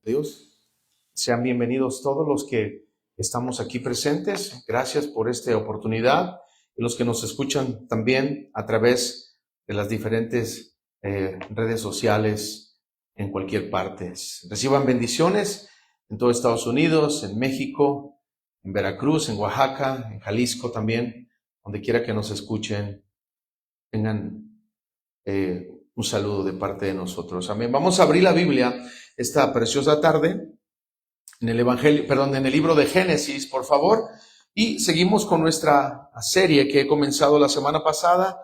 Dios. Sean bienvenidos todos los que estamos aquí presentes. Gracias por esta oportunidad y los que nos escuchan también a través de las diferentes redes sociales en cualquier parte. Reciban bendiciones en todo Estados Unidos, en México, en Veracruz, en Oaxaca, en Jalisco también, donde quiera que nos escuchen. Tengan un saludo de parte de nosotros. Amén. Vamos a abrir la Biblia esta preciosa tarde en el en el libro de Génesis, por favor, y seguimos con nuestra serie que he comenzado la semana pasada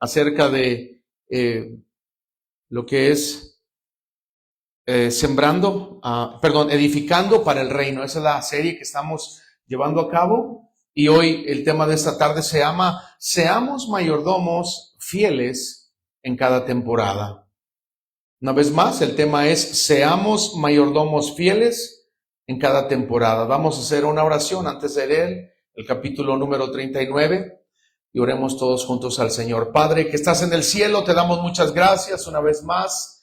acerca de lo que es edificando para el reino. Esa es la serie que estamos llevando a cabo y hoy el tema de esta tarde se llama Seamos mayordomos fieles en cada temporada. Una vez más, el tema es Seamos mayordomos fieles en cada temporada. Vamos a hacer una oración antes de leer el capítulo número 39 y oremos todos juntos al Señor. Padre, que estás en el cielo, te damos muchas gracias una vez más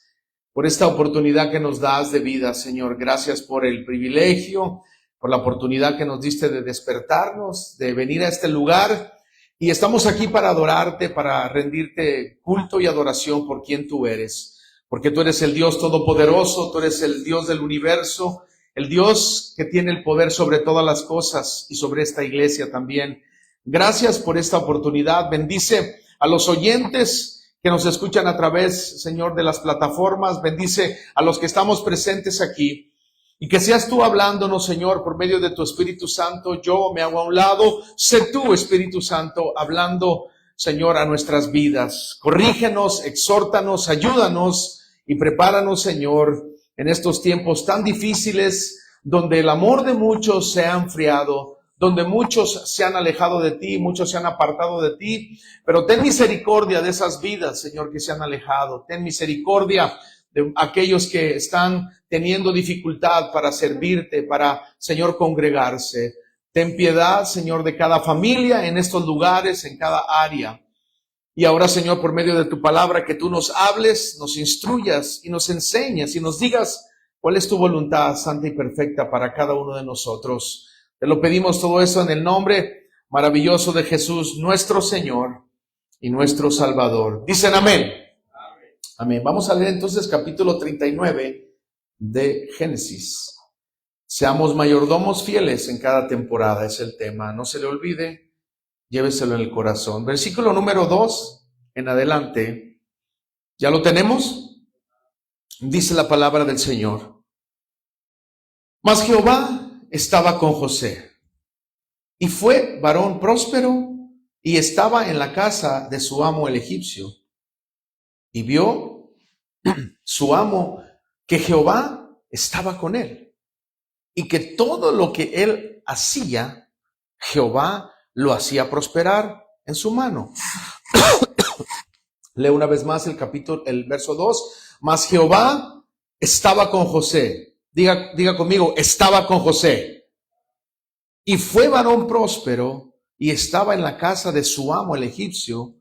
por esta oportunidad que nos das de vida, Señor. Gracias por el privilegio, por la oportunidad que nos diste de despertarnos, de venir a este lugar. Y estamos aquí para adorarte, para rendirte culto y adoración por quien tú eres. Porque tú eres el Dios todopoderoso, tú eres el Dios del universo, el Dios que tiene el poder sobre todas las cosas y sobre esta iglesia también. Gracias por esta oportunidad. Bendice a los oyentes que nos escuchan a través, Señor, de las plataformas. Bendice a los que estamos presentes aquí. Y que seas tú hablándonos, Señor, por medio de tu Espíritu Santo. Yo me hago a un lado. Sé tú, Espíritu Santo, hablando, Señor, a nuestras vidas. Corrígenos, exhórtanos, ayúdanos y prepáranos, Señor, en estos tiempos tan difíciles, donde el amor de muchos se ha enfriado, donde muchos se han alejado de ti, muchos se han apartado de ti. Pero ten misericordia de esas vidas, Señor, que se han alejado. Ten misericordia de aquellos que están teniendo dificultad para servirte, para, Señor, congregarse. Ten piedad, Señor, de cada familia en estos lugares, en cada área. Y ahora, Señor, por medio de tu palabra, que tú nos hables, nos instruyas y nos enseñes y nos digas cuál es tu voluntad santa y perfecta para cada uno de nosotros. Te lo pedimos todo eso en el nombre maravilloso de Jesús, nuestro Señor y nuestro Salvador. Dicen amén. Amén. Vamos a leer entonces capítulo 39 de Génesis. Seamos mayordomos fieles en cada temporada, es el tema. No se le olvide, lléveselo en el corazón. Versículo número 2 en adelante. ¿Ya lo tenemos? Dice la palabra del Señor. Mas Jehová estaba con José, y fue varón próspero, y estaba en la casa de su amo el egipcio. Y vio su amo que Jehová estaba con él, y que todo lo que él hacía, Jehová lo hacía prosperar en su mano. Leo una vez más el verso 2. Mas Jehová estaba con José. Diga conmigo, estaba con José. Y fue varón próspero, y estaba en la casa de su amo el egipcio,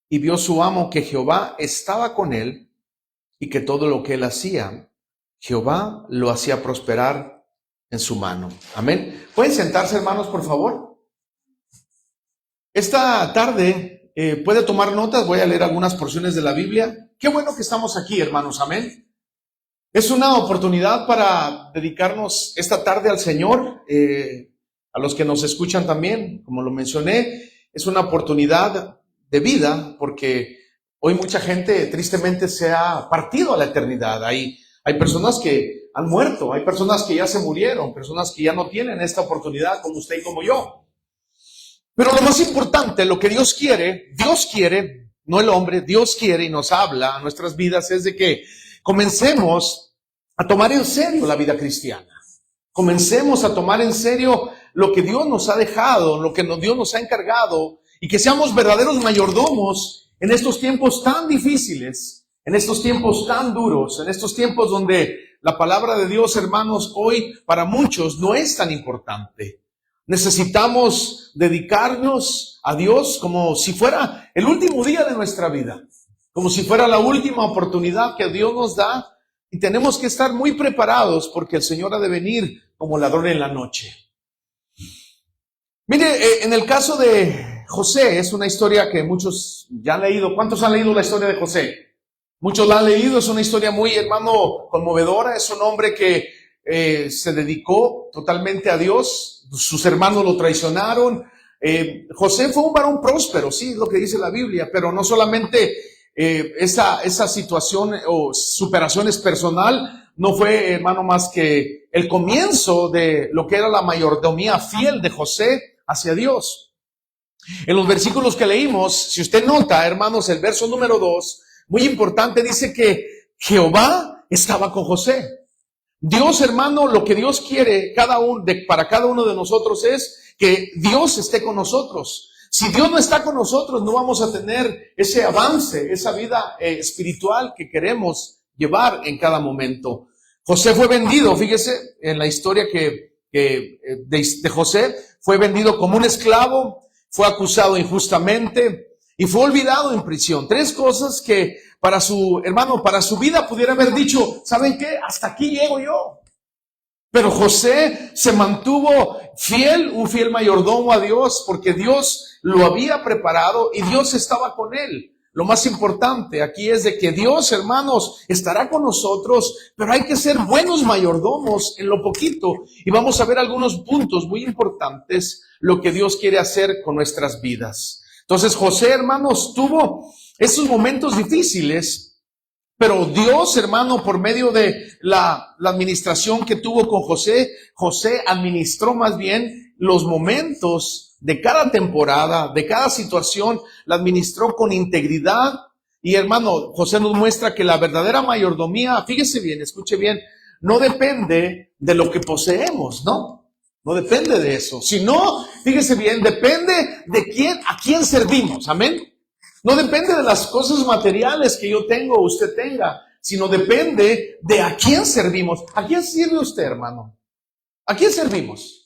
y vio su amo que Jehová estaba con él, y que todo lo que él hacía, Jehová lo hacía prosperar en su mano. Amén. ¿Pueden sentarse, hermanos, por favor? Esta tarde puede tomar notas, voy a leer algunas porciones de la Biblia. Qué bueno que estamos aquí, hermanos, amén. Es una oportunidad para dedicarnos esta tarde al Señor, a los que nos escuchan también, como lo mencioné, es una oportunidad de vida, porque hoy mucha gente tristemente se ha partido a la eternidad. Hay personas que han muerto, hay personas que ya se murieron, personas que ya no tienen esta oportunidad como usted y como yo. Pero lo más importante, lo que Dios quiere, no el hombre, Dios quiere y nos habla a nuestras vidas es de que comencemos a tomar en serio la vida cristiana. Comencemos a tomar en serio lo que Dios nos ha dejado, lo que Dios nos ha encargado, y que seamos verdaderos mayordomos en estos tiempos tan difíciles, en estos tiempos tan duros, en estos tiempos donde la palabra de Dios, hermanos, hoy para muchos no es tan importante. Necesitamos dedicarnos a Dios como si fuera el último día de nuestra vida, como si fuera la última oportunidad que Dios nos da y tenemos que estar muy preparados porque el Señor ha de venir como ladrón en la noche. Mire, en el caso de José, es una historia que muchos ya han leído. ¿Cuántos han leído la historia de José? Muchos la han leído, es una historia muy, hermano, conmovedora. Es un hombre que se dedicó totalmente a Dios. Sus hermanos lo traicionaron. José fue un varón próspero, sí, es lo que dice la Biblia, pero no solamente esa situación o superaciones personal no fue, hermano, más que el comienzo de lo que era la mayordomía fiel de José hacia Dios. En los versículos que leímos, si usted nota, hermanos, el verso número 2, muy importante, dice que Jehová estaba con José. Dios, hermano, lo que Dios quiere para cada uno de nosotros es que Dios esté con nosotros. Si Dios no está con nosotros, no vamos a tener ese avance, esa vida espiritual que queremos llevar en cada momento. José fue vendido, fíjese en la historia de José, fue vendido como un esclavo, fue acusado injustamente y fue olvidado en prisión. 3 cosas que para su vida pudiera haber dicho, ¿saben qué? Hasta aquí llego yo. Pero José se mantuvo fiel, un fiel mayordomo a Dios, porque Dios lo había preparado y Dios estaba con él. Lo más importante aquí es de que Dios, hermanos, estará con nosotros, pero hay que ser buenos mayordomos en lo poquito. Y vamos a ver algunos puntos muy importantes, lo que Dios quiere hacer con nuestras vidas. Entonces José, hermanos, tuvo esos momentos difíciles, pero Dios, hermano, por medio de la administración que tuvo con José administró más bien los momentos de cada temporada, de cada situación, la administró con integridad. Y hermano, José nos muestra que la verdadera mayordomía, fíjese bien, escuche bien, no depende de lo que poseemos, ¿no? No depende de eso. Sino, fíjese bien, depende de a quién servimos, amén. No depende de las cosas materiales que yo tengo o usted tenga, sino depende de a quién servimos. ¿A quién sirve usted, hermano? ¿A quién servimos?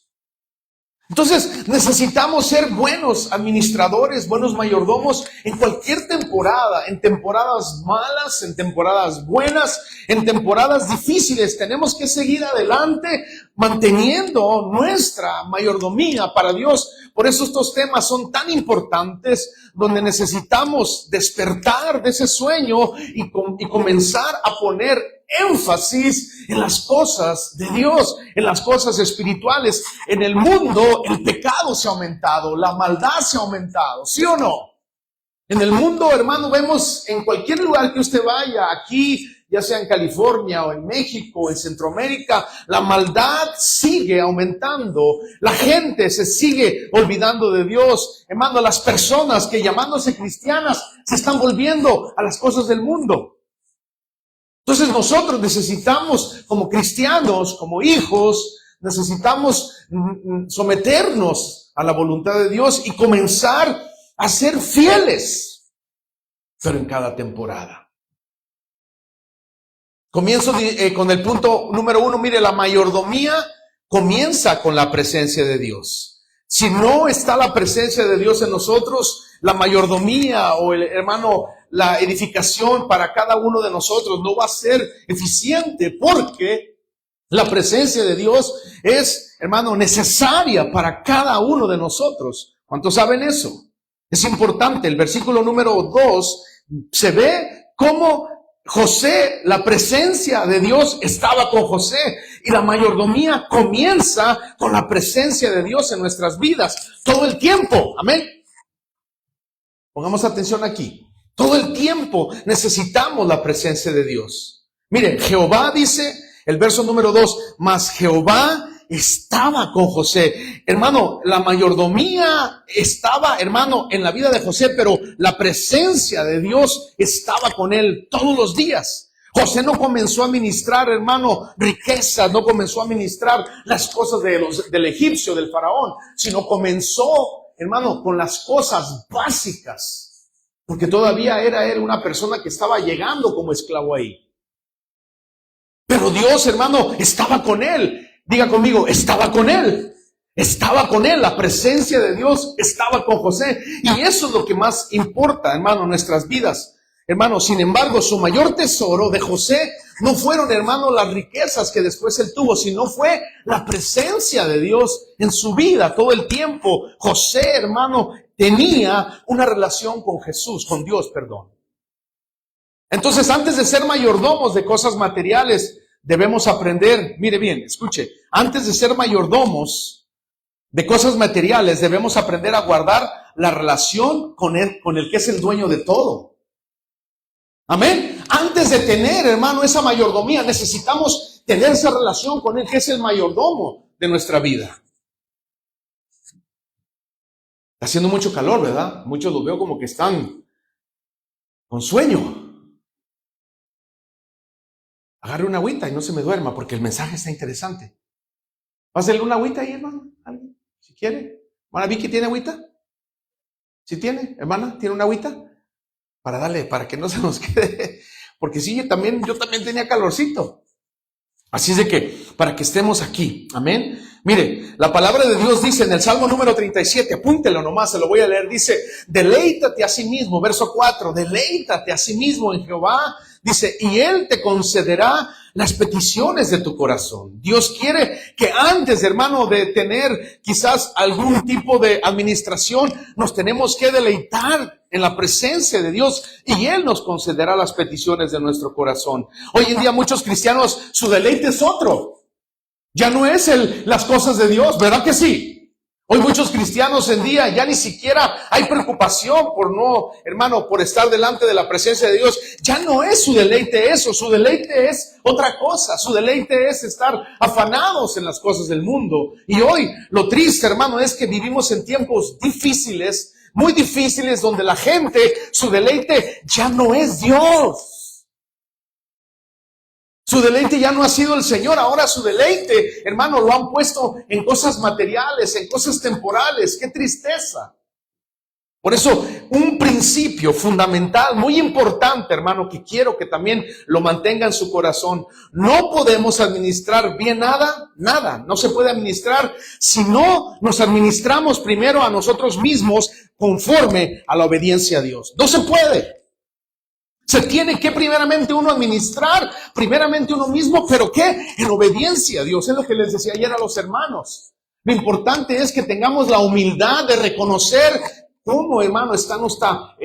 Entonces necesitamos ser buenos administradores, buenos mayordomos en cualquier temporada, en temporadas malas, en temporadas buenas, en temporadas difíciles. Tenemos que seguir adelante manteniendo nuestra mayordomía para Dios. Por eso estos temas son tan importantes, donde necesitamos despertar de ese sueño y comenzar a poner énfasis en las cosas de Dios, en las cosas espirituales. En el mundo el pecado se ha aumentado, la maldad se ha aumentado, ¿sí o no? En el mundo, hermano, vemos en cualquier lugar que usted vaya, aquí, ya sea en California o en México o en Centroamérica, la maldad sigue aumentando, la gente se sigue olvidando de Dios. Hermano, las personas que llamándose cristianas se están volviendo a las cosas del mundo. Entonces nosotros necesitamos, como cristianos, como hijos, necesitamos someternos a la voluntad de Dios y comenzar a ser fieles, pero en cada temporada. Comienzo con el punto número 1. Mire, la mayordomía comienza con la presencia de Dios. Si no está la presencia de Dios en nosotros, la mayordomía o la edificación para cada uno de nosotros no va a ser eficiente, porque la presencia de Dios es, hermano, necesaria para cada uno de nosotros. ¿Cuántos saben eso? Es importante. El versículo número 2 se ve cómo José, la presencia de Dios estaba con José, y la mayordomía comienza con la presencia de Dios en nuestras vidas todo el tiempo. Amén. Pongamos atención aquí. Todo el tiempo necesitamos la presencia de Dios. Miren, Jehová dice, el verso número 2, mas Jehová estaba con José. Hermano, la mayordomía estaba, hermano, en la vida de José, pero la presencia de Dios estaba con él todos los días. José no comenzó a ministrar, hermano, riquezas, no comenzó a ministrar las cosas del egipcio, del faraón, sino comenzó, hermano, con las cosas básicas. Porque todavía era él una persona que estaba llegando como esclavo ahí. Pero Dios, hermano, estaba con él. Diga conmigo, estaba con él. Estaba con él. La presencia de Dios estaba con José. Y eso es lo que más importa, hermano, en nuestras vidas. Hermano, sin embargo, su mayor tesoro de José no fueron, hermano, las riquezas que después él tuvo, sino fue la presencia de Dios en su vida todo el tiempo. José, hermano, tenía una relación con Jesús, con Dios, perdón. Entonces, antes de ser mayordomos de cosas materiales, debemos aprender, mire bien, escuche, antes de ser mayordomos de cosas materiales, debemos aprender a guardar la relación con el que es el dueño de todo. Amén. Antes de tener, hermano, esa mayordomía, necesitamos tener esa relación con el que es el mayordomo de nuestra vida. Está haciendo mucho calor, ¿verdad? Muchos los veo como que están con sueño. Agarre una agüita y no se me duerma porque el mensaje está interesante. Pásale una agüita ahí, hermano, ¿alguien? Si quiere. Hermana Vicky, ¿tiene agüita? ¿Sí tiene, hermana? ¿Tiene una agüita? Para darle, para que no se nos quede. Porque sí, yo también tenía calorcito. Así es de que, para que estemos aquí, amén. Mire, la palabra de Dios dice en el Salmo número 37, apúntelo nomás, se lo voy a leer, dice, deleítate a sí mismo, verso 4, deleítate a sí mismo en Jehová, dice, y Él te concederá las peticiones de tu corazón. Dios quiere que antes, hermano, de tener quizás algún tipo de administración, nos tenemos que deleitar en la presencia de Dios y Él nos concederá las peticiones de nuestro corazón. Hoy en día muchos cristianos, su deleite es otro. Ya no es las cosas de Dios, ¿verdad que sí? Hoy muchos cristianos en día ya ni siquiera hay preocupación por no, hermano, por estar delante de la presencia de Dios. Ya no es su deleite eso, su deleite es otra cosa. Su deleite es estar afanados en las cosas del mundo. Y hoy lo triste, hermano, es que vivimos en tiempos difíciles, muy difíciles, donde la gente, su deleite ya no es Dios. Su deleite ya no ha sido el Señor, ahora su deleite, hermano, lo han puesto en cosas materiales, en cosas temporales. ¡Qué tristeza! Por eso, un principio fundamental, muy importante, hermano, que quiero que también lo mantenga en su corazón. No podemos administrar bien nada, no se puede administrar si no nos administramos primero a nosotros mismos conforme a la obediencia a Dios. No se puede. Se tiene que primeramente uno administrar, primeramente uno mismo, pero ¿qué? En obediencia a Dios. Es lo que les decía ayer a los hermanos. Lo importante es que tengamos la humildad de reconocer cómo, hermano, está nuestra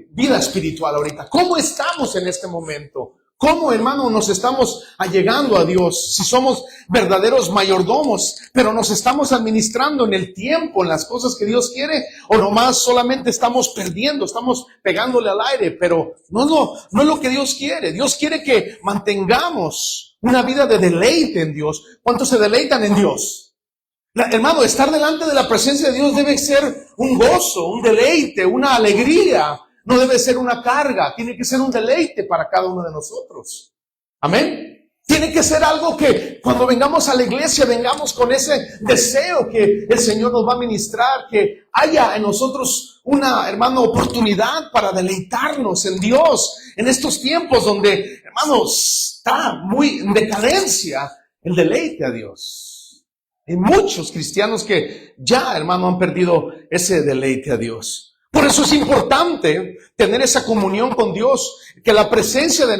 vida espiritual ahorita. ¿Cómo estamos en este momento? ¿Cómo, hermano, nos estamos allegando a Dios? Si somos verdaderos mayordomos, pero nos estamos administrando en el tiempo, en las cosas que Dios quiere, o nomás solamente estamos perdiendo, estamos pegándole al aire, pero no es lo que Dios quiere. Dios quiere que mantengamos una vida de deleite en Dios. ¿Cuántos se deleitan en Dios? Hermano, estar delante de la presencia de Dios debe ser un gozo, un deleite, una alegría. No debe ser una carga, tiene que ser un deleite para cada uno de nosotros. Amén. Tiene que ser algo que cuando vengamos a la iglesia, vengamos con ese deseo que el Señor nos va a ministrar, que haya en nosotros una, hermano, oportunidad para deleitarnos en Dios en estos tiempos donde, hermanos, está muy en decadencia el deleite a Dios. Hay muchos cristianos que ya, hermano, han perdido ese deleite a Dios. Por eso es importante tener esa comunión con Dios, que la presencia de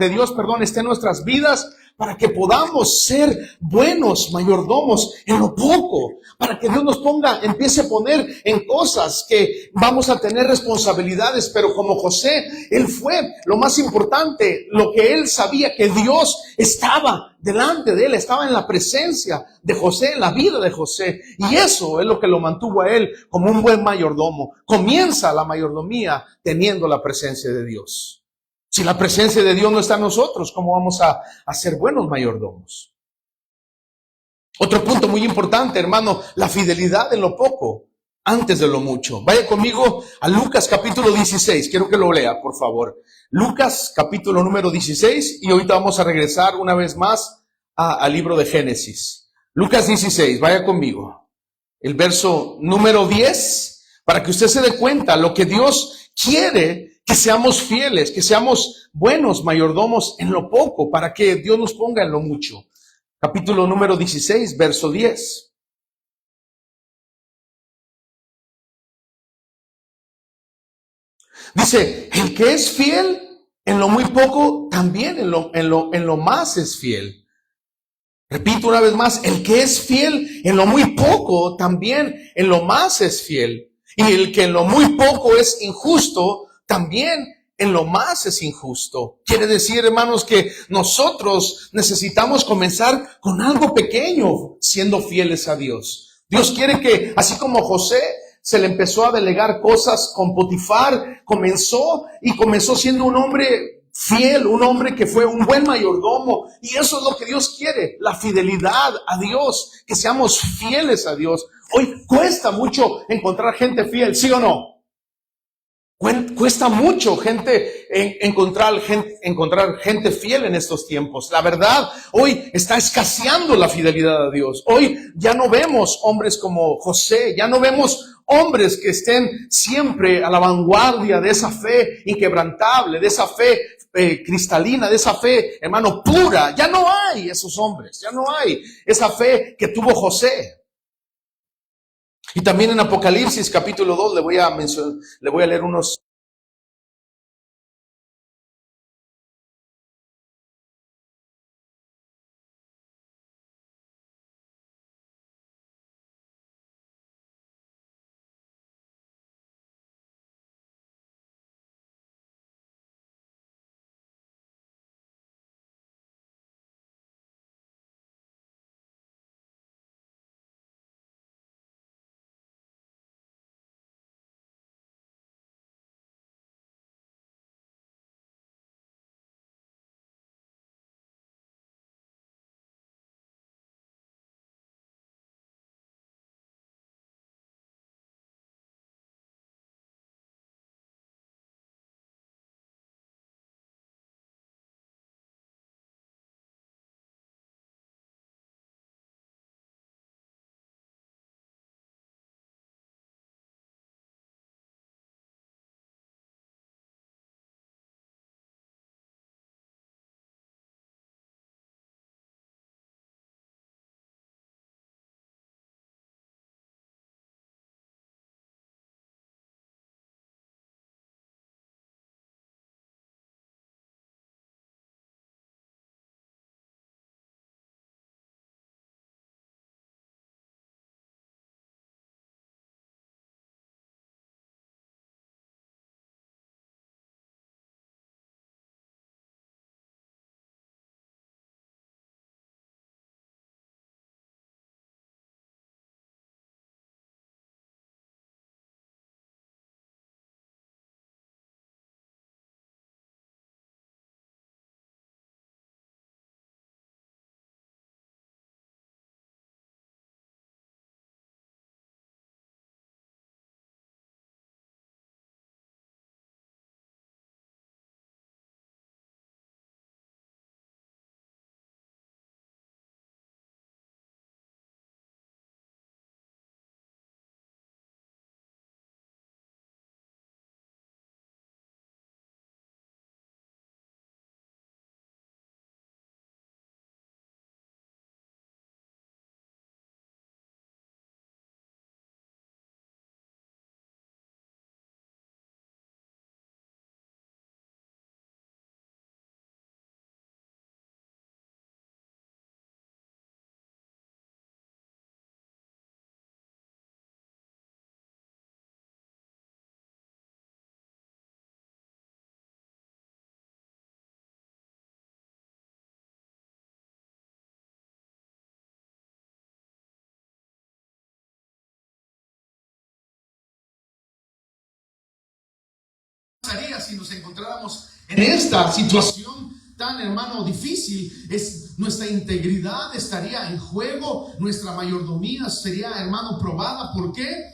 Dios, esté en nuestras vidas, para que podamos ser buenos mayordomos en lo poco, para que Dios nos empiece a poner en cosas que vamos a tener responsabilidades. Pero como José, él fue lo más importante, lo que él sabía, que Dios estaba delante de él, estaba en la presencia de José, en la vida de José, y eso es lo que lo mantuvo a él como un buen mayordomo. Comienza la mayordomía teniendo la presencia de Dios. Si la presencia de Dios no está en nosotros, ¿cómo vamos a ser buenos mayordomos? Otro punto muy importante, hermano, la fidelidad en lo poco, antes de lo mucho. Vaya conmigo a Lucas capítulo 16, quiero que lo lea, por favor. Lucas capítulo número 16, y ahorita vamos a regresar una vez más al libro de Génesis. Lucas 16, vaya conmigo. El verso número 10, para que usted se dé cuenta lo que Dios quiere, que seamos fieles, que seamos buenos mayordomos en lo poco, para que Dios nos ponga en lo mucho. Capítulo número 16, verso 10. Dice, el que es fiel en lo muy poco, también en lo más es fiel. Repito una vez más, el que es fiel en lo muy poco, también en lo más es fiel. Y el que en lo muy poco es injusto, también en lo más es injusto. Quiere decir, hermanos, que nosotros necesitamos comenzar con algo pequeño, siendo fieles a Dios. Dios quiere que, así como José se le empezó a delegar cosas con Potifar, comenzó siendo un hombre fiel, un hombre que fue un buen mayordomo. Y eso es lo que Dios quiere, la fidelidad a Dios, que seamos fieles a Dios. Hoy cuesta mucho encontrar gente fiel, ¿sí o no? Cuesta mucho encontrar gente fiel en estos tiempos. La verdad, hoy está escaseando la fidelidad a Dios. Hoy ya no vemos hombres como José, ya no vemos hombres que estén siempre a la vanguardia de esa fe inquebrantable, de esa fe cristalina, de esa fe, hermano, pura. Ya no hay esos hombres, ya no hay esa fe que tuvo José. Y también en Apocalipsis capítulo 2 le voy a leer unos. Si nos encontráramos en esta situación tan, hermano, difícil, nuestra integridad estaría en juego, nuestra mayordomía sería, hermano, probada. ¿Por qué?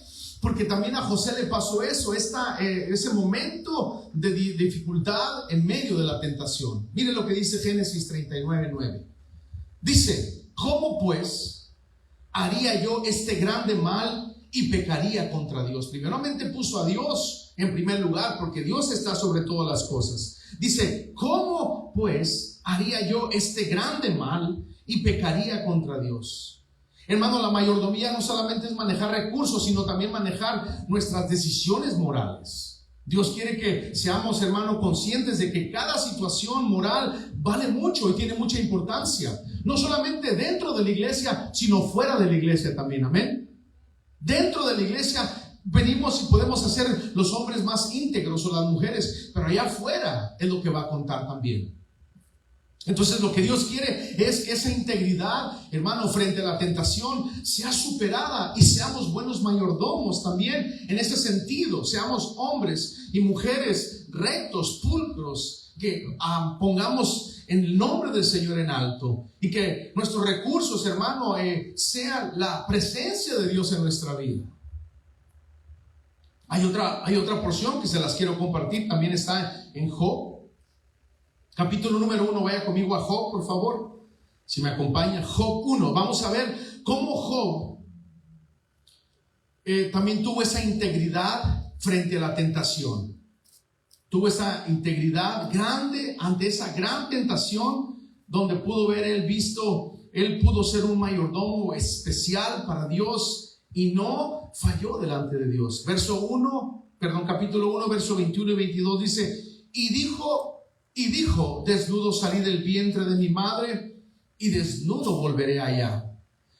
Porque también a José le pasó eso, ese momento de dificultad en medio de la tentación. Mire lo que dice Génesis 39:9. Dice: ¿cómo pues haría yo este grande mal y pecaría contra Dios? Primeramente puso a Dios en primer lugar, porque Dios está sobre todas las cosas. Dice: ¿cómo pues haría yo este grande mal y pecaría contra Dios? Hermano, la mayordomía no solamente es manejar recursos, sino también manejar nuestras decisiones morales. Dios quiere que seamos, hermano, conscientes de que cada situación moral vale mucho y tiene mucha importancia. No solamente dentro de la iglesia, sino fuera de la iglesia también, amén. Dentro de la iglesia venimos y podemos hacer los hombres más íntegros o las mujeres, pero allá afuera es lo que va a contar también. Entonces lo que Dios quiere es que esa integridad, hermano, frente a la tentación sea superada y seamos buenos mayordomos también en ese sentido. Seamos hombres y mujeres rectos, pulcros, que pongamos el nombre del Señor en alto y que nuestros recursos, hermano, sean la presencia de Dios en nuestra vida. Hay otra porción que se las quiero compartir, también está en Job. Capítulo número 1, vaya conmigo a Job, por favor. Si me acompaña, Job 1. Vamos a ver cómo Job también tuvo esa integridad frente a la tentación. Tuvo esa integridad grande ante esa gran tentación, donde pudo ver él pudo ser un mayordomo especial para Dios y no falló delante de Dios. Capítulo 1, verso 21 y 22 dice: Y dijo, desnudo salí del vientre de mi madre, y desnudo volveré allá.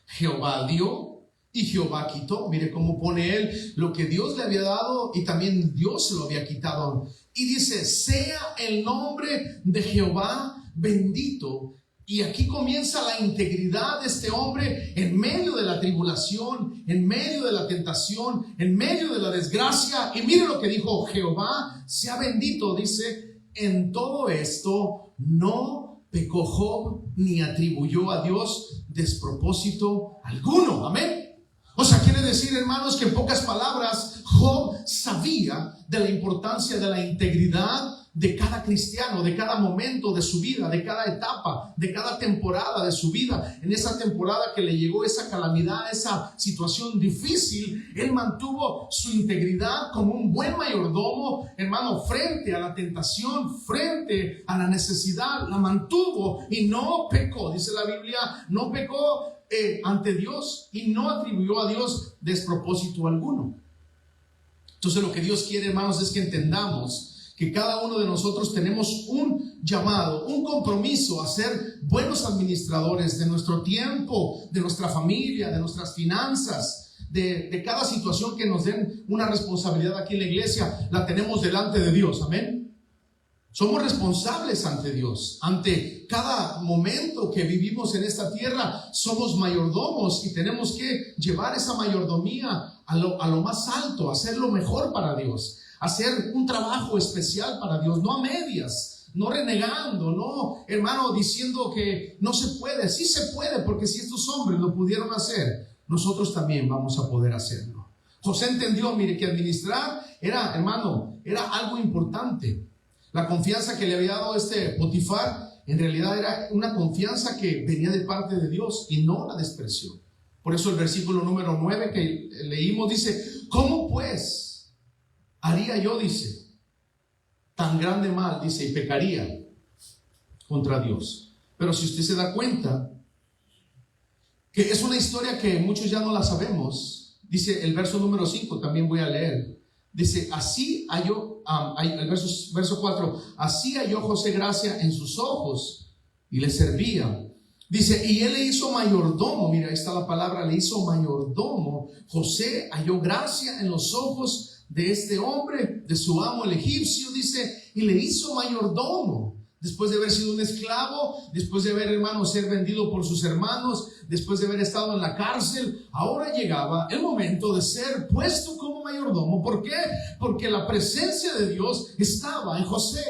Jehová dio y Jehová quitó. Mire cómo pone él lo que Dios le había dado y también Dios se lo había quitado. Y dice: sea el nombre de Jehová bendito. Y aquí comienza la integridad de este hombre en medio de la tribulación, en medio de la tentación, en medio de la desgracia. Y mire lo que dijo: Jehová sea bendito. Dice: en todo esto no pecó Job ni atribuyó a Dios despropósito alguno. Amén. O sea, quiere decir, hermanos, que en pocas palabras, Job sabía de la importancia de la integridad de cada cristiano, de cada momento de su vida, de cada etapa, de cada temporada de su vida. En esa temporada que le llegó esa calamidad, esa situación difícil, él mantuvo su integridad como un buen mayordomo, hermano, frente a la tentación, frente a la necesidad, la mantuvo y no pecó. Dice la Biblia, no pecó ante Dios y no atribuyó a Dios despropósito alguno. Entonces lo que Dios quiere, hermanos, es que entendamos que cada uno de nosotros tenemos un llamado, un compromiso a ser buenos administradores de nuestro tiempo, de nuestra familia, de nuestras finanzas, de cada situación que nos den una responsabilidad aquí en la iglesia. La tenemos delante de Dios, amén. Somos responsables ante Dios, ante cada momento que vivimos en esta tierra. Somos mayordomos y tenemos que llevar esa mayordomía a lo más alto, hacer lo mejor para Dios, hacer un trabajo especial para Dios, no a medias, no renegando, no, hermano, diciendo que no se puede. Sí se puede, porque si estos hombres lo pudieron hacer, nosotros también vamos a poder hacerlo. José entendió, mire, que administrar era, hermano, era algo importante. La confianza que le había dado Potifar, en realidad era una confianza que venía de parte de Dios y no la despreció. Por eso el versículo número 9 que leímos dice: ¿cómo pues haría yo, dice, tan grande mal, dice, y pecaría contra Dios? Pero si usted se da cuenta que es una historia que muchos ya no la sabemos, dice el verso número 5, también voy a leer. Dice: así halló, el verso 4, así halló José gracia en sus ojos y le servía. Dice: y él le hizo mayordomo. Mira, ahí está la palabra, le hizo mayordomo. José halló gracia en los ojos de este hombre, de su amo el egipcio, dice, y le hizo mayordomo. Después de haber sido un esclavo, después de haber, hermano, ser vendido por sus hermanos, después de haber estado en la cárcel, ahora llegaba el momento de ser puesto como mayordomo. ¿Por qué? Porque la presencia de Dios estaba en José.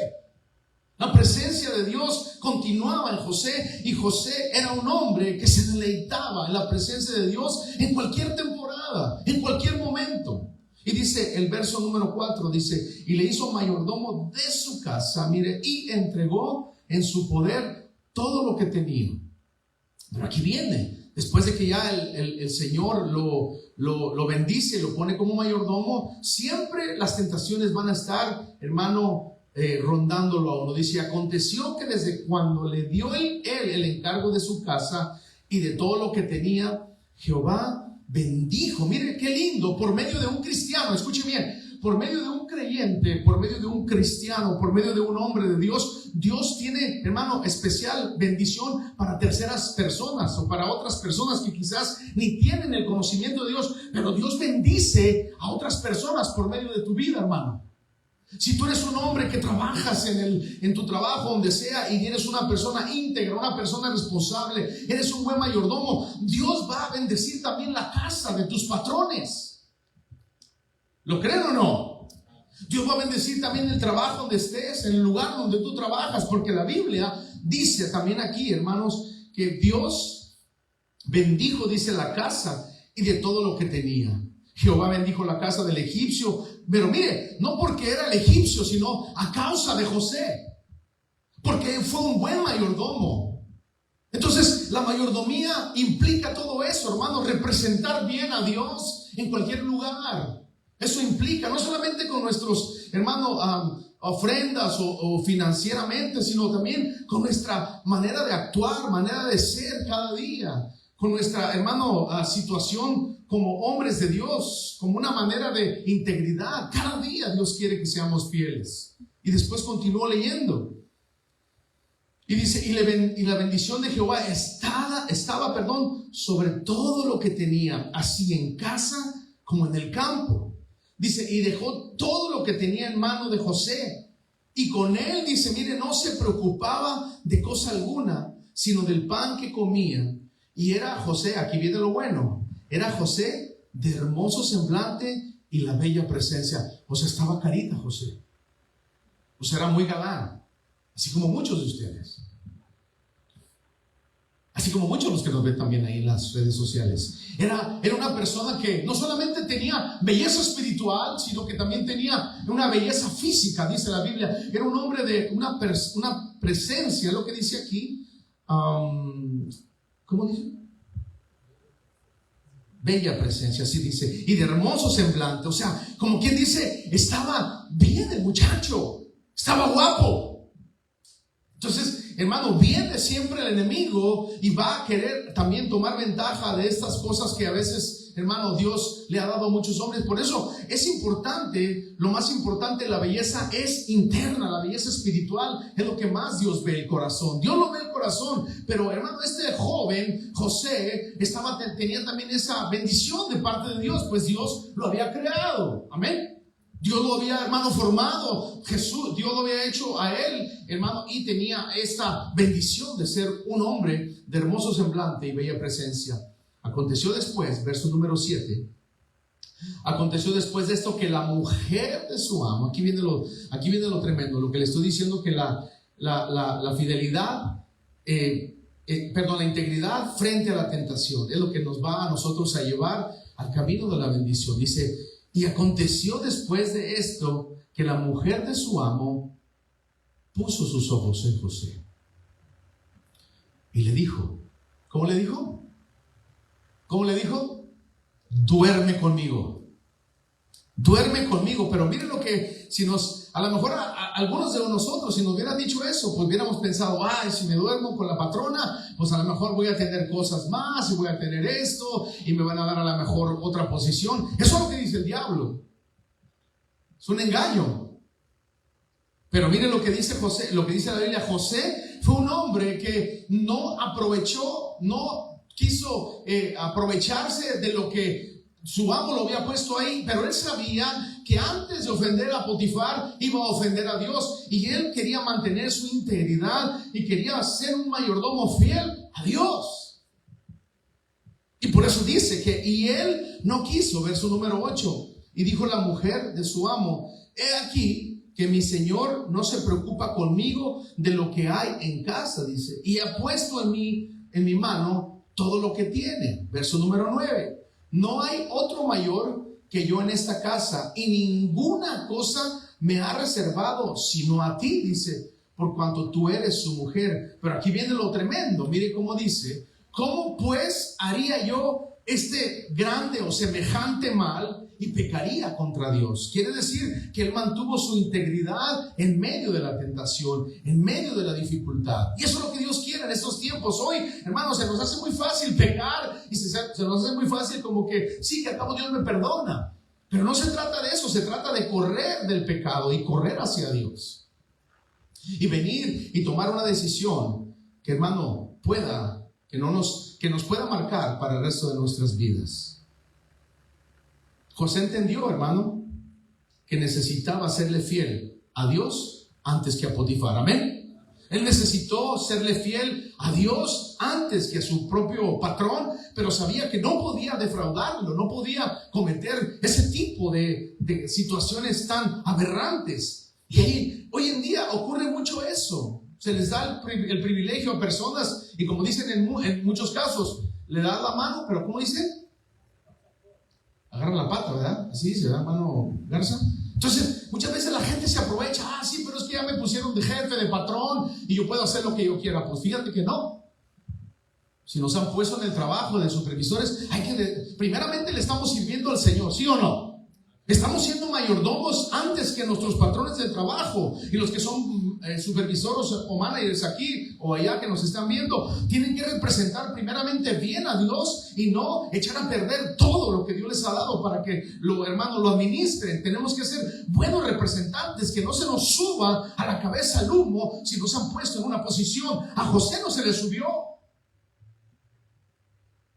La presencia de Dios continuaba en José, y José era un hombre que se deleitaba en la presencia de Dios en cualquier temporada, en cualquier momento. Y dice el verso número 4, dice: y le hizo mayordomo de su casa, mire, y entregó en su poder todo lo que tenía. Pero aquí viene, después de que ya el Señor lo bendice y lo pone como mayordomo, siempre las tentaciones van a estar, hermano, rondándolo a uno. Dice: aconteció que desde cuando le dio él el encargo de su casa y de todo lo que tenía, Jehová bendijo. Mire qué lindo, por medio de un cristiano, escuche bien, por medio de un creyente, creyente, por medio de un cristiano, por medio de un hombre de Dios, Dios tiene, hermano, especial bendición para terceras personas o para otras personas que quizás ni tienen el conocimiento de Dios, pero Dios bendice a otras personas por medio de tu vida, hermano. Si tú eres un hombre que trabajas en tu trabajo, donde sea, y eres una persona íntegra, una persona responsable, eres un buen mayordomo, Dios va a bendecir también la casa de tus patrones. ¿Lo creen o no? Dios va a bendecir también el trabajo donde estés, en el lugar donde tú trabajas, porque la Biblia dice también aquí, hermanos, que Dios bendijo, dice, la casa y de todo lo que tenía. Jehová bendijo la casa del egipcio, pero mire, no porque era el egipcio, sino a causa de José, porque fue un buen mayordomo. Entonces, la mayordomía implica todo eso, hermano, representar bien a Dios en cualquier lugar. Eso implica, no solamente con nuestros, hermanos, ofrendas o financieramente, sino también con nuestra manera de actuar, manera de ser cada día, con nuestra, hermano, situación como hombres de Dios, como una manera de integridad. Cada día Dios quiere que seamos fieles. Y después continúo leyendo. Y dice, y la bendición de Jehová estaba, sobre todo lo que tenía, así en casa como en el campo. Dice, y dejó todo lo que tenía en mano de José. Y con él, dice, mire, no se preocupaba de cosa alguna, sino del pan que comía. Y era José, aquí viene lo bueno, era José de hermoso semblante y la bella presencia. O sea, estaba carita José. O sea, era muy galán, así como muchos de ustedes. Así como muchos de los que nos ven también ahí en las redes sociales. Era una persona que no solamente tenía belleza espiritual, sino que también tenía una belleza física, dice la Biblia. Era un hombre de una presencia, lo que dice aquí. ¿Cómo dice? Bella presencia, así dice. Y de hermoso semblante. O sea, como quien dice, estaba bien el muchacho. Estaba guapo. Entonces, hermano, viene siempre el enemigo y va a querer también tomar ventaja de estas cosas que a veces, hermano, Dios le ha dado a muchos hombres. Por eso es importante, lo más importante, la belleza es interna, la belleza espiritual es lo que más Dios ve, el corazón. Dios lo ve el corazón, pero hermano, este joven, José, tenía también esa bendición de parte de Dios, pues Dios lo había creado. Amén. Dios lo había, hermano, formado. Jesús, Dios lo había hecho a él, hermano, y tenía esta bendición de ser un hombre de hermoso semblante y bella presencia. Aconteció después, verso número 7. Aconteció después de esto que la mujer de su amo, aquí viene lo tremendo, lo que le estoy diciendo, que la fidelidad, la integridad frente a la tentación es lo que nos va a nosotros a llevar al camino de la bendición. Dice, y aconteció después de esto que la mujer de su amo puso sus ojos en José y le dijo, ¿cómo le dijo? ¿Cómo le dijo? Duerme conmigo. Duerme conmigo. Pero miren lo que, a lo mejor algunos de nosotros, si nos hubieran dicho eso, pues hubiéramos pensado, si me duermo con la patrona, pues a lo mejor voy a tener cosas más y voy a tener esto y me van a dar a lo mejor otra posición. Eso es lo que dice el diablo. Es un engaño. Pero miren lo que dice José, lo que dice la Biblia. José fue un hombre que no quiso aprovecharse de lo que su amo lo había puesto ahí, pero él sabía que antes de ofender a Potifar iba a ofender a Dios, y él quería mantener su integridad y quería ser un mayordomo fiel a Dios. Y por eso dice y él no quiso, verso número 8, y dijo la mujer de su amo, he aquí que mi señor no se preocupa conmigo de lo que hay en casa, dice, y ha puesto en mi mano todo lo que tiene. Verso número 9. No hay otro mayor que yo en esta casa, y ninguna cosa me ha reservado sino a ti, dice, por cuanto tú eres su mujer. Pero aquí viene lo tremendo. Mire cómo dice, ¿cómo pues haría yo este grande o semejante mal y pecaría contra Dios? Quiere decir que él mantuvo su integridad en medio de la tentación, en medio de la dificultad. Y eso es lo que Dios quiere en estos tiempos. Hoy, hermanos, se nos hace muy fácil pecar y se nos hace muy fácil como que sí, que al cabo Dios me perdona. Pero no se trata de eso, se trata de correr del pecado y correr hacia Dios. Y venir y tomar una decisión que, hermano, que nos pueda marcar para el resto de nuestras vidas. José entendió, hermano, que necesitaba serle fiel a Dios antes que a Potifar. Amén. Él necesitó serle fiel a Dios antes que a su propio patrón, pero sabía que no podía defraudarlo, no podía cometer ese tipo de situaciones tan aberrantes. Y ahí, hoy en día ocurre mucho eso. Se les da el privilegio a personas y, como dicen en muchos casos, le da la mano, pero ¿cómo dicen? Agarra la pata, ¿verdad? Así se da mano garza. Entonces, muchas veces la gente se aprovecha. Sí, pero es que ya me pusieron de jefe, de patrón, y yo puedo hacer lo que yo quiera. Pues fíjate que no. Si nos han puesto en el trabajo de supervisores, primeramente le estamos sirviendo al Señor, ¿sí o no? Estamos siendo mayordomos antes que nuestros patrones del trabajo. Y los que son supervisores o managers aquí o allá que nos están viendo, tienen que representar primeramente bien a Dios y no echar a perder todo lo que Dios les ha dado para que hermanos lo administren. Tenemos que ser buenos representantes, que no se nos suba a la cabeza el humo si nos han puesto en una posición. A José no se le subió,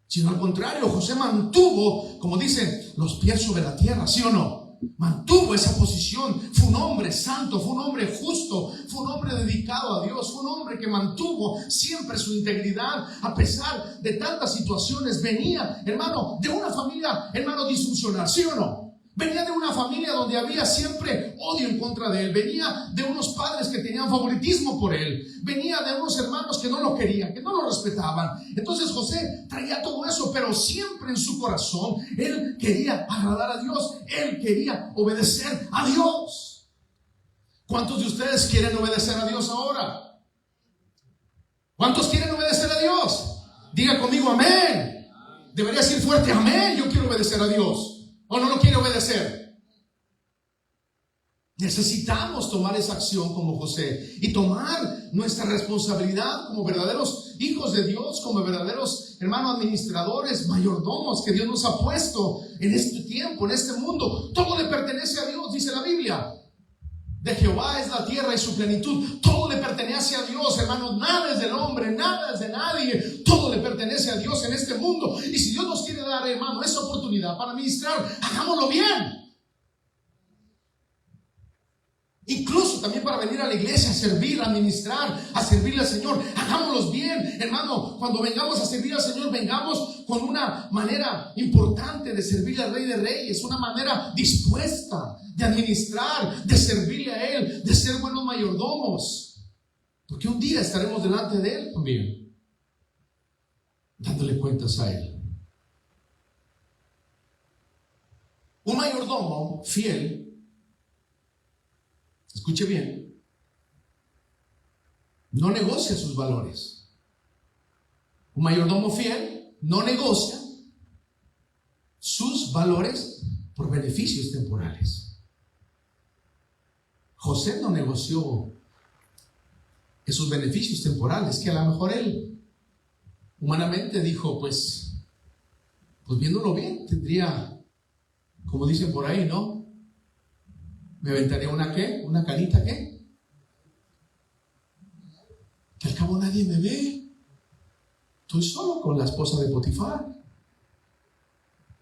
sino al contrario, José mantuvo, como dicen, los pies sobre la tierra, ¿sí o no? Mantuvo esa posición. Fue un hombre santo, fue un hombre justo, fue un hombre dedicado a Dios, fue un hombre que mantuvo siempre su integridad a pesar de tantas situaciones. Venía, hermano, de una familia, hermano, disfuncional, ¿sí o no? Venía de una familia donde había siempre odio en contra de él. Venía de unos padres que tenían favoritismo por él. Venía de unos hermanos que no lo querían, que no lo respetaban. Entonces José traía todo eso, pero siempre en su corazón él quería agradar a Dios. Él quería obedecer a Dios. ¿Cuántos de ustedes quieren obedecer a Dios ahora? ¿Cuántos quieren obedecer a Dios? Diga conmigo amén. Debería decir fuerte amén. Yo quiero obedecer a Dios. ¿O no lo quiere obedecer? Necesitamos tomar esa acción como José y tomar nuestra responsabilidad como verdaderos hijos de Dios, como verdaderos hermanos administradores, mayordomos que Dios nos ha puesto en este tiempo, en este mundo. Todo le pertenece a Dios, dice la Biblia. De Jehová es la tierra y su plenitud. Todo le pertenece a Dios, hermanos. Nada es del hombre, nada es de nadie. Todo le pertenece a Dios en este mundo. Y si Dios nos quiere dar, hermano, esa oportunidad para ministrar, hagámoslo bien. Incluso también para venir a la iglesia a servir, a ministrar, a servirle al Señor. Hagámoslos bien, hermano. Cuando vengamos a servir al Señor, vengamos con una manera importante de servirle al Rey de Reyes, una manera dispuesta de administrar, de servirle a Él, de ser buenos mayordomos. Porque un día estaremos delante de Él también, dándole cuentas a Él. Un mayordomo fiel, escuche bien, no negocia sus valores. Un mayordomo fiel no negocia sus valores por beneficios temporales. José no negoció esos beneficios temporales, que a lo mejor él humanamente dijo, pues viéndolo bien, tendría, como dicen por ahí, ¿no? Me aventaría una canita, ¿qué? Que al cabo nadie me ve. Estoy solo con la esposa de Potifar.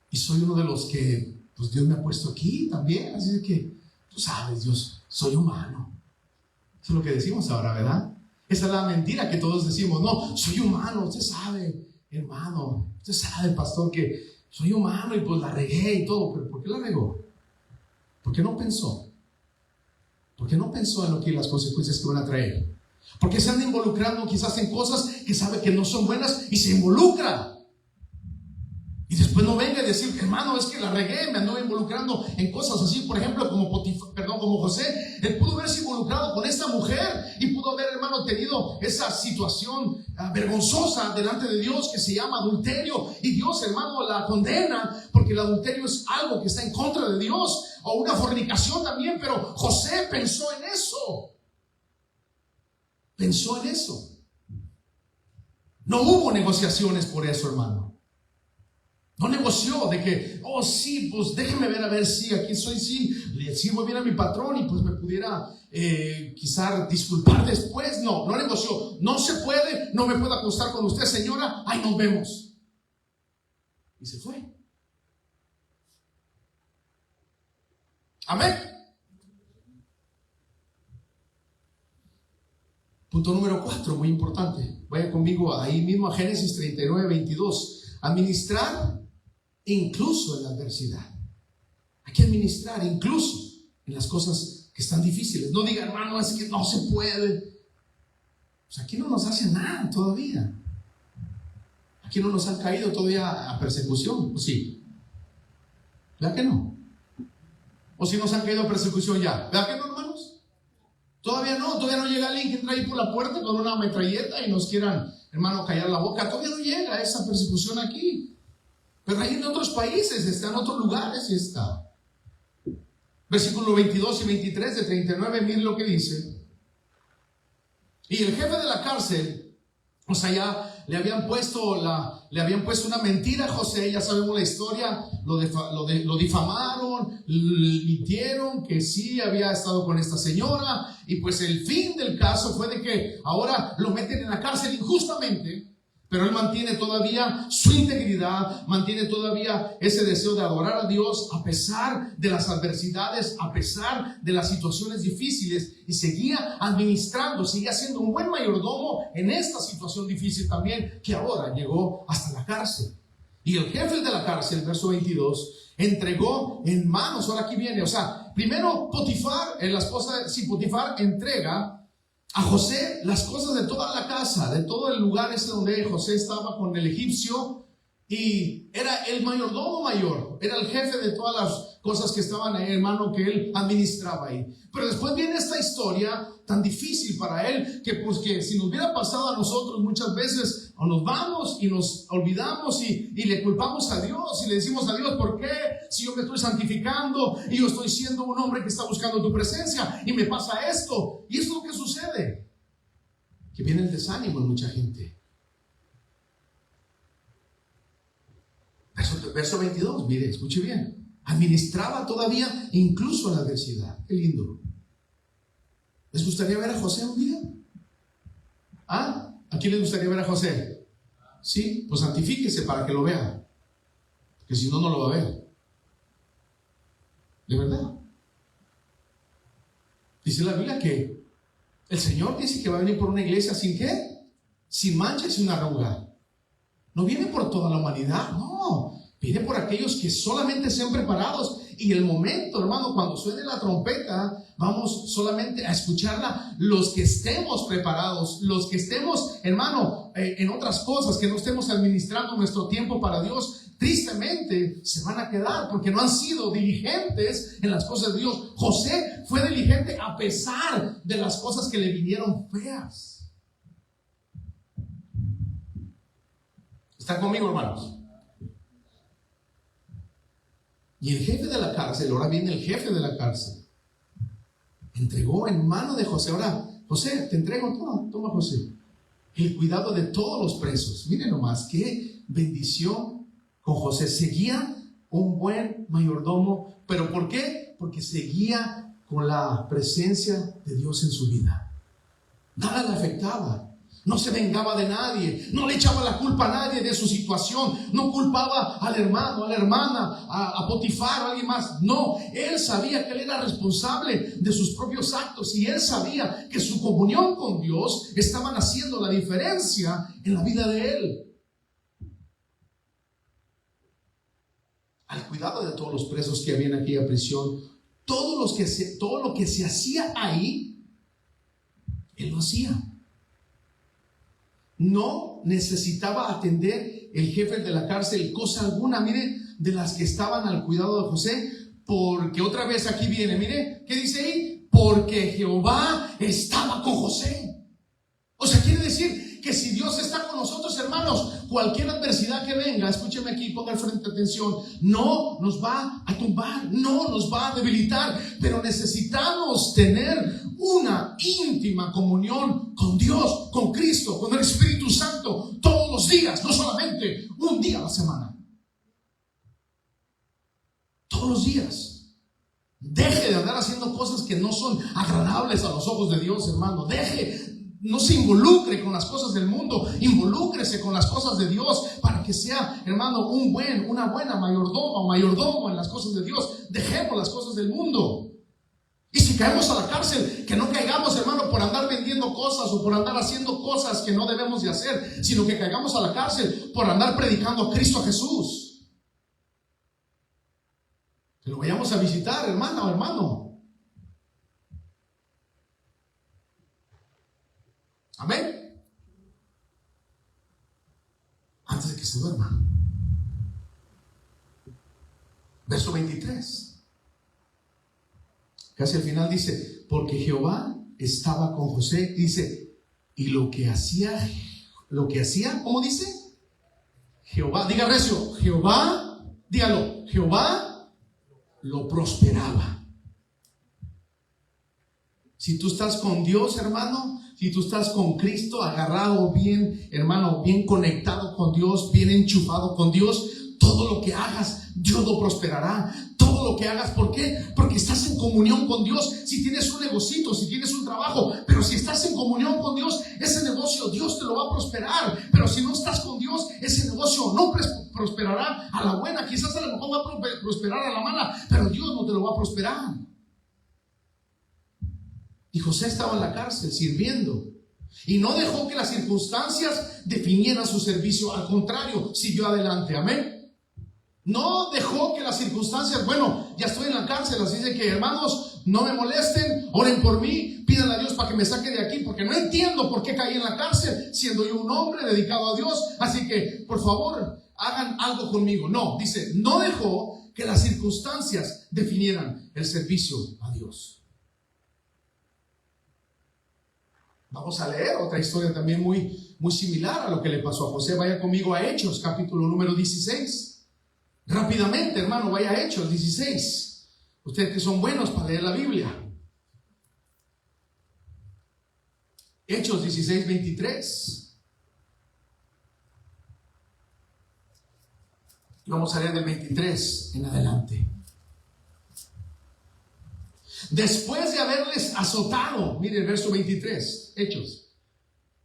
Y soy uno de los que, pues Dios me ha puesto aquí también. Así que, tú sabes, Dios, soy humano. Eso es lo que decimos ahora, ¿verdad? Esa es la mentira que todos decimos. No, soy humano, usted sabe, hermano. Usted sabe, pastor, que soy humano y pues la regué y todo. ¿Pero por qué la regó? ¿Por qué no pensó? ¿Por qué no pensó en las consecuencias que van a traer? Porque se anda involucrando quizás en cosas que sabe que no son buenas y se involucra. Y después no venga y decir, hermano, es que la regué, me ando involucrando en cosas así. Por ejemplo, como José, él pudo haberse involucrado con esta mujer y pudo haber, hermano, tenido esa situación vergonzosa delante de Dios que se llama adulterio. Y Dios, hermano, la condena porque el adulterio es algo que está en contra de Dios, o una fornicación también. Pero José pensó en eso. Pensó en eso. No hubo negociaciones por eso, hermano. No negoció de que, oh sí, pues déjeme ver a ver si aquí soy, sí, le sirvo bien a mi patrón y pues me pudiera quizás disculpar después. No negoció. No se puede, no me puedo acostar con usted, señora. Ay, nos vemos. Y se fue. Amén. Punto número 4, muy importante. Vaya conmigo ahí mismo a Génesis 39:22. Administrar incluso en la adversidad. Hay que administrar incluso en las cosas que están difíciles. No diga, hermano, es que no se puede. Pues aquí no nos hace nada todavía. Aquí no nos han caído todavía a persecución, ¿o sí? ¿Verdad que no? ¿O si nos han caído a persecución ya? ¿Verdad que no, hermanos? Todavía no llega alguien que entra ahí por la puerta con una metralleta y nos quieran, hermano, callar la boca. Todavía no llega esa persecución aquí. Pero ahí en otros países está, en otros lugares está. Versículo 22 y 23 de 39, miren lo que dice. Y el jefe de la cárcel, o sea, ya le habían puesto una mentira a José. Ya sabemos la historia. Lo difamaron, mintieron que sí había estado con esta señora. Y pues el fin del caso fue de que ahora lo meten en la cárcel injustamente. Pero él mantiene todavía su integridad, mantiene todavía ese deseo de adorar a Dios a pesar de las adversidades, a pesar de las situaciones difíciles, y seguía administrando, seguía siendo un buen mayordomo en esta situación difícil también, que ahora llegó hasta la cárcel. Y el jefe de la cárcel, verso 22, entregó en manos, ahora aquí viene, o sea, primero Potifar, la esposa, Potifar entrega a José las cosas de toda la casa, de todo el lugar ese donde José estaba con el egipcio, y era el mayordomo mayor, era el jefe de todas las cosas que estaban ahí, hermano, que él administraba ahí. Pero después viene esta historia tan difícil para él, que pues que si nos hubiera pasado a nosotros muchas veces, o nos vamos y nos olvidamos y le culpamos a Dios y le decimos a Dios, ¿por qué? Si yo me estoy santificando y yo estoy siendo un hombre que está buscando tu presencia y me pasa esto. Y esto es lo que sucede, que viene el desánimo en mucha gente. Verso 22, mire, escuche bien. Administraba todavía incluso la adversidad. Qué lindo. ¿Les gustaría ver a José un día? ¿Ah? ¿A quién les gustaría ver a José? Sí, pues santifíquese para que lo vean, porque si no, no lo va a ver. De verdad. Dice la Biblia que el Señor dice que va a venir por una iglesia sin ¿qué? Sin mancha y sin arruga. No viene por toda la humanidad, no. Viene por aquellos que solamente sean preparados. Y el momento, hermano, cuando suene la trompeta, vamos solamente a escucharla los que estemos preparados, los que estemos, hermano, en otras cosas, que no estemos administrando nuestro tiempo para Dios. Tristemente se van a quedar porque no han sido diligentes en las cosas de Dios. José fue diligente a pesar de las cosas que le vinieron feas. ¿Están conmigo, hermanos? Y el jefe de la cárcel, ahora viene el jefe de la cárcel, entregó en mano de José. Ahora, José, te entrego, toma José, el cuidado de todos los presos. Miren nomás, qué bendición con José. Seguía un buen mayordomo. ¿Pero por qué? Porque seguía con la presencia de Dios en su vida. Nada le afectaba. No se vengaba de nadie, no le echaba la culpa a nadie de su situación, no culpaba al hermano, a la hermana, a Potifar o a alguien más. No, él sabía que él era responsable de sus propios actos, y él sabía que su comunión con Dios estaban haciendo la diferencia en la vida de él. Al cuidado de todos los presos que había en aquella prisión, todo lo que se hacía ahí, él lo hacía. No necesitaba atender el jefe de la cárcel cosa alguna, mire, de las que estaban al cuidado de José, porque otra vez aquí viene, mire, ¿qué dice ahí? Porque Jehová estaba con José. O sea, quiere decir que si Dios está con nosotros, hermanos, cualquier adversidad que venga, escúcheme aquí, ponga al frente atención, no nos va a tumbar, no nos va a debilitar, pero necesitamos tener una íntima comunión con Dios, con Cristo, con el Espíritu Santo, todos los días, no solamente un día a la semana. todos los días. Deje de andar haciendo cosas que no son agradables a los ojos de Dios, hermano. No se involucre con las cosas del mundo, involúcrese con las cosas de Dios para que sea, hermano, una buena mayordomo en las cosas de Dios. Dejemos las cosas del mundo. Y si caemos a la cárcel, que no caigamos, hermano, por andar vendiendo cosas o por andar haciendo cosas que no debemos de hacer, sino que caigamos a la cárcel por andar predicando a Cristo Jesús. Que lo vayamos a visitar, hermana o hermano. Amén. Antes de que se duerma. Verso 23. Casi al final dice, porque Jehová estaba con José, dice, y lo que hacía, ¿cómo dice? Jehová, diga recio, Jehová, dígalo, Jehová lo prosperaba. Si tú estás con Dios, hermano, si tú estás con Cristo, agarrado bien, hermano, bien conectado con Dios, bien enchufado con Dios, todo lo que hagas, Dios lo prosperará. Todo lo que hagas, ¿por qué? Porque estás en comunión con Dios. Si tienes un negocito, si tienes un trabajo, pero si estás en comunión con Dios, ese negocio Dios te lo va a prosperar. Pero si no estás con Dios, ese negocio no prosperará a la buena. Quizás a lo mejor va a prosperar a la mala, pero Dios no te lo va a prosperar. Y José estaba en la cárcel sirviendo y no dejó que las circunstancias definieran su servicio. Al contrario, siguió adelante. Amén. No dejó que las circunstancias, bueno, ya estoy en la cárcel, así de que, hermanos, no me molesten, oren por mí, pidan a Dios para que me saque de aquí, porque no entiendo por qué caí en la cárcel, siendo yo un hombre dedicado a Dios, así que, por favor, hagan algo conmigo. No, dice, no dejó que las circunstancias definieran el servicio a Dios. Vamos a leer otra historia también muy, muy similar a lo que le pasó a José. Vaya conmigo a Hechos, capítulo número 16. Rápidamente, hermano, vaya a Hechos 16. Ustedes que son buenos para leer la Biblia. Hechos 16, 23. Vamos a leer del 23 en adelante. Después de haberles azotado, mire el verso 23, Hechos.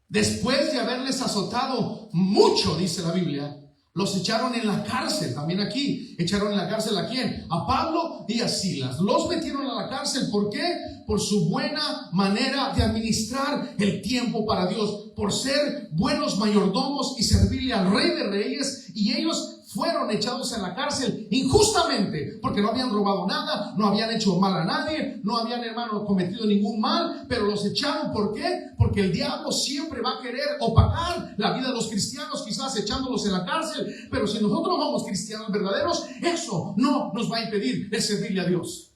Después de haberles azotado mucho, dice la Biblia, los echaron en la cárcel. También aquí echaron en la cárcel ¿a quién? A Pablo y a Silas. Los metieron a la cárcel. ¿Por qué? Por su buena manera de administrar el tiempo para Dios, por ser buenos mayordomos y servirle al Rey de Reyes. Y ellos fueron echados en la cárcel injustamente, porque no habían robado nada, no habían hecho mal a nadie, no habían, hermano, cometido ningún mal, pero los echaron. ¿Por qué? Porque el diablo siempre va a querer opacar la vida de los cristianos, quizás echándolos en la cárcel. Pero si nosotros somos cristianos verdaderos, eso no nos va a impedir el servirle a Dios.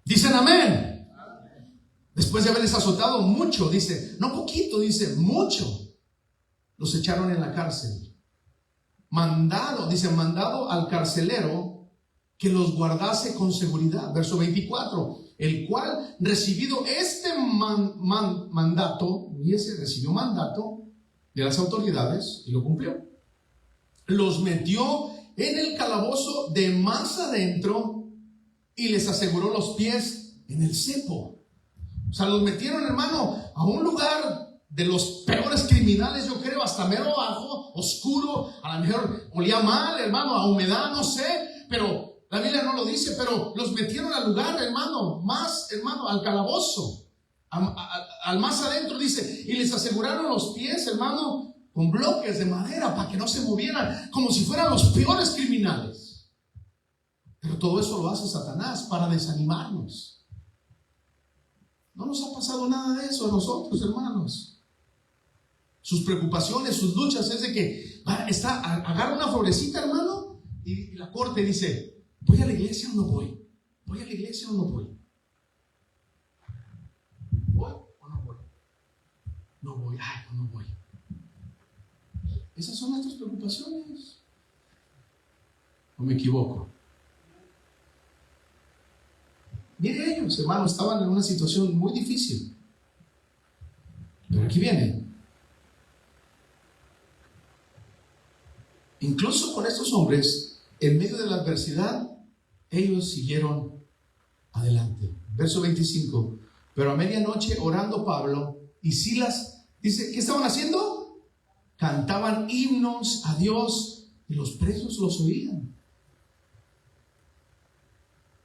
Dicen amén. Después de haberles azotado mucho, dice, no poquito, dice mucho, los echaron en la cárcel. Mandado al carcelero que los guardase con seguridad. Verso 24, el cual recibido este mandato, y ese recibió mandato de las autoridades y lo cumplió, los metió en el calabozo de más adentro y les aseguró los pies en el cepo. O sea, los metieron, hermano, a un lugar de los peores criminales, yo creo, hasta mero abajo, oscuro, a lo mejor olía mal, hermano, a humedad, no sé, pero la Biblia no lo dice, pero los metieron al lugar, hermano, al calabozo, al más adentro, dice, y les aseguraron los pies, hermano, con bloques de madera para que no se movieran, como si fueran los peores criminales. Pero todo eso lo hace Satanás para desanimarnos. No nos ha pasado nada de eso a nosotros, hermanos. Sus preocupaciones, sus luchas es de que agarra una florecita, hermano, y la corte dice, ¿voy a la iglesia o no voy? ¿Voy a la iglesia o no voy? ¿Voy o no voy? No voy, no voy. Esas son nuestras preocupaciones. ¿O me equivoco? Mire, ellos, hermano, estaban en una situación muy difícil. Pero aquí viene. Incluso con estos hombres en medio de la adversidad, ellos siguieron adelante. Verso 25. Pero a medianoche, orando Pablo y Silas, dice, ¿qué estaban haciendo? Cantaban himnos a Dios y los presos los oían.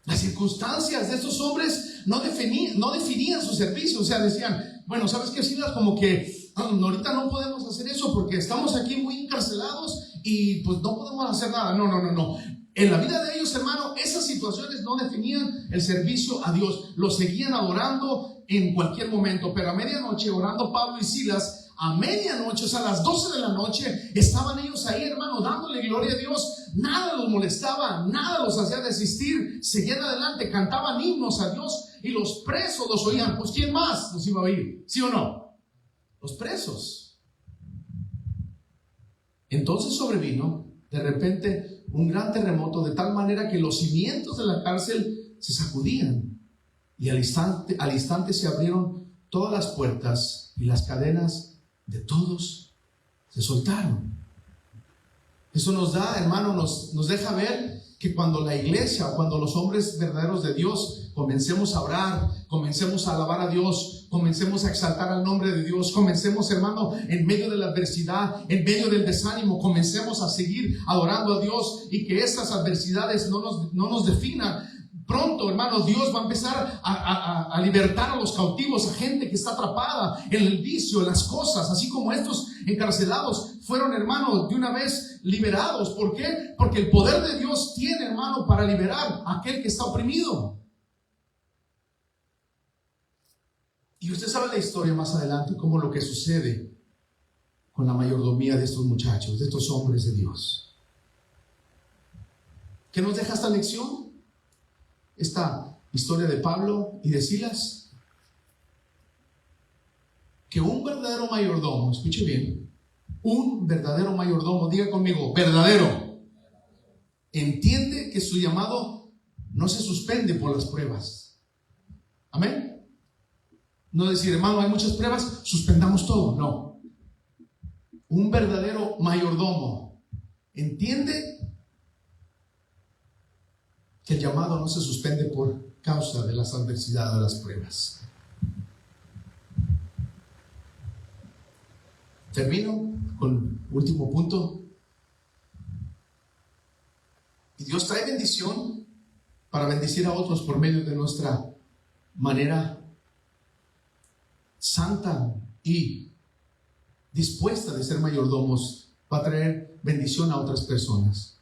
Las circunstancias de estos hombres no definían su servicio. O sea, decían, bueno, ¿sabes qué, Silas? Como que ahorita no podemos hacer eso porque estamos aquí muy encarcelados y pues no podemos hacer nada. No. En la vida de ellos, hermano, esas situaciones no definían el servicio a Dios. Lo seguían adorando en cualquier momento. Pero a medianoche, orando Pablo y Silas, a medianoche, o sea, a las 12 de la noche, estaban ellos ahí, hermano, dándole gloria a Dios. Nada los molestaba, nada los hacía desistir. Seguían adelante, cantaban himnos a Dios y los presos los oían. Pues ¿quién más los iba a oír? ¿Sí o no? Los presos. Entonces sobrevino de repente un gran terremoto, de tal manera que los cimientos de la cárcel se sacudían y al instante se abrieron todas las puertas y las cadenas de todos se soltaron. Eso nos da, hermano, nos deja ver que cuando la iglesia, cuando los hombres verdaderos de Dios comencemos a orar, comencemos a alabar a Dios, comencemos a exaltar al nombre de Dios, comencemos, hermano, en medio de la adversidad, en medio del desánimo, comencemos a seguir adorando a Dios y que esas adversidades no nos definan. Pronto, hermanos, Dios va a empezar a libertar a los cautivos, a gente que está atrapada en el vicio, en las cosas, así como estos encarcelados fueron, hermanos, de una vez liberados. ¿Por qué? Porque el poder de Dios tiene, hermano, para liberar a aquel que está oprimido. Y usted sabe la historia más adelante, como lo que sucede con la mayordomía de estos muchachos, de estos hombres de Dios. ¿Qué nos deja esta lección? Esta historia de Pablo y de Silas, que un verdadero mayordomo, escuche bien, un verdadero mayordomo, diga conmigo, verdadero, entiende que su llamado no se suspende por las pruebas. Amén. No decir, hermano, hay muchas pruebas, suspendamos todo. No. Un verdadero mayordomo entiende que el llamado no se suspende por causa de las adversidades o las pruebas. Termino con último punto. Y Dios trae bendición para bendecir a otros por medio de nuestra manera santa y dispuesta de ser mayordomos. Va a traer bendición a otras personas.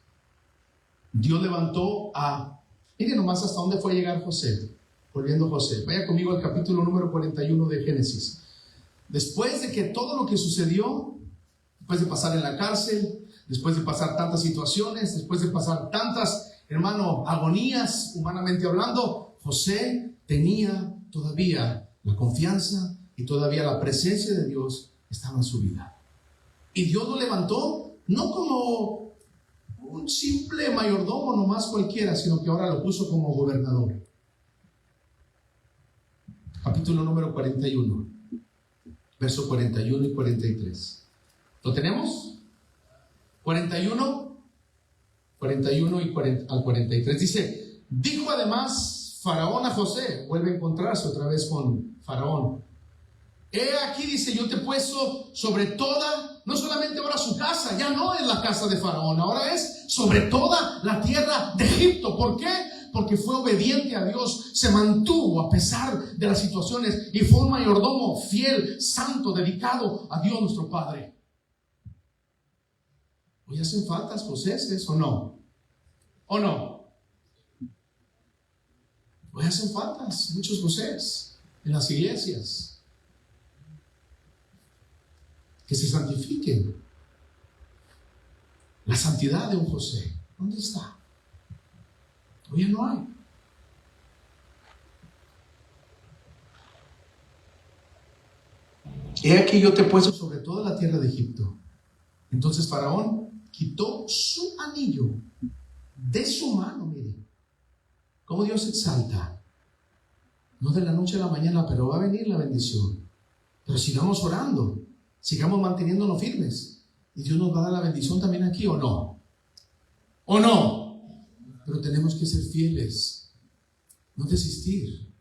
Dios levantó miren nomás hasta dónde fue a llegar José. Volviendo a José, vaya conmigo al capítulo número 41 de Génesis. Después de que todo lo que sucedió, después de pasar en la cárcel, después de pasar tantas situaciones, después de pasar tantas, hermano, agonías, humanamente hablando, José tenía todavía la confianza y todavía la presencia de Dios estaba en su vida. Y Dios lo levantó no como un simple mayordomo nomás cualquiera, sino que ahora lo puso como gobernador. Capítulo número 41, verso 41 y 43. ¿Lo tenemos? 41 y 40, al 43. Dice, dijo además Faraón a José, vuelve a encontrarse otra vez con Faraón. He aquí, dice, yo te he puesto sobre toda, no solamente ahora su casa, ya no es la casa de Faraón, ahora es sobre toda la tierra de Egipto. ¿Por qué? Porque fue obediente a Dios, se mantuvo a pesar de las situaciones y fue un mayordomo fiel, santo, dedicado a Dios nuestro Padre. ¿Hoy hacen faltas Joséses o no? ¿O no? Hoy hacen faltas muchos Josés en las iglesias. Que se santifiquen. La santidad de un José, ¿dónde está? Hoy no hay. He aquí yo te he puesto sobre toda la tierra de Egipto. Entonces Faraón quitó su anillo de su mano. Mire cómo Dios exalta. No de la noche a la mañana, pero va a venir la bendición. Pero sigamos orando, sigamos manteniéndonos firmes y Dios nos va a dar la bendición también aquí, ¿o no? ¿O no? pero tenemos que ser fieles, no desistir.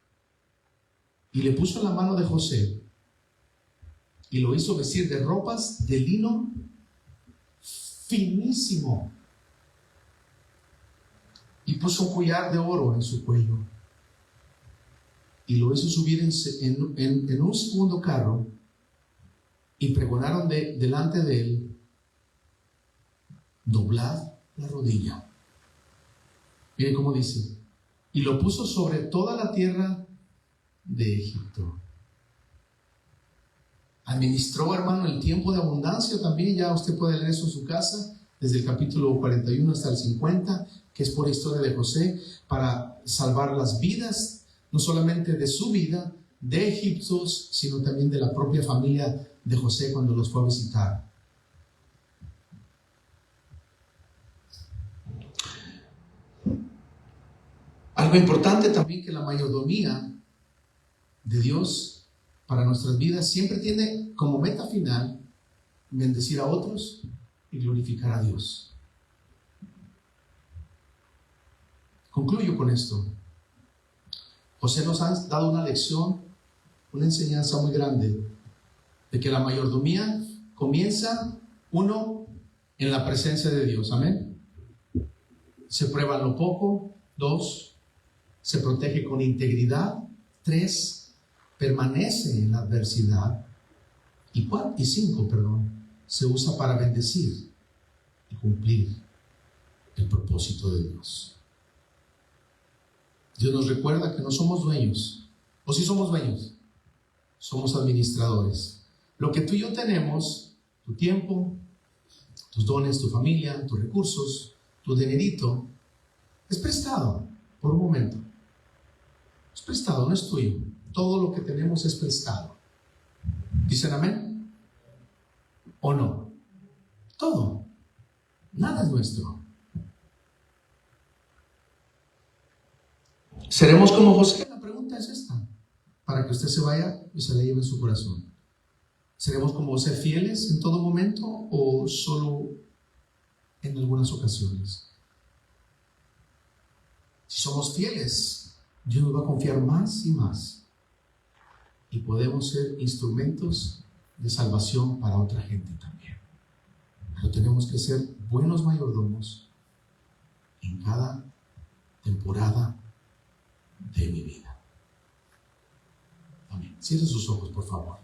Y le puso en la mano de José y lo hizo vestir de ropas de lino finísimo, y puso un collar de oro en su cuello y lo hizo subir en un segundo carro, y pregonaron delante de él: doblad la rodilla. Miren cómo dice: y lo puso sobre toda la tierra de Egipto. Administró, hermano, el tiempo de abundancia también. Ya usted puede leer eso en su casa, desde el capítulo 41 hasta el 50, que es por historia de José, para salvar las vidas, no solamente de su vida, de egipcios, sino también de la propia familia de José cuando los fue a visitar. Algo importante también, que la mayordomía de Dios para nuestras vidas siempre tiene como meta final bendecir a otros y glorificar a Dios. Concluyo con esto. José nos ha dado una lección, una enseñanza muy grande, de que la mayordomía comienza, uno, en la presencia de Dios. Amén. Se prueba en lo poco. 2, se protege con integridad. 3, permanece en la adversidad. Y 5, se usa para bendecir y cumplir el propósito de Dios. Dios nos recuerda que no somos dueños, o sí somos dueños, somos administradores. Lo que tú y yo tenemos, tu tiempo, tus dones, tu familia, tus recursos, tu dinerito, es prestado por un momento. Es prestado, no es tuyo. Todo lo que tenemos es prestado. ¿Dicen amén? ¿O no? Todo. Nada es nuestro. ¿Seremos como José? La pregunta es esta, para que usted se vaya y se la lleve en su corazón. ¿Seremos como José, fieles en todo momento o solo en algunas ocasiones? Si somos fieles, Dios nos va a confiar más y más, y podemos ser instrumentos de salvación para otra gente también. Pero tenemos que ser buenos mayordomos en cada temporada de mi vida. Amén. Cierren sus ojos, por favor.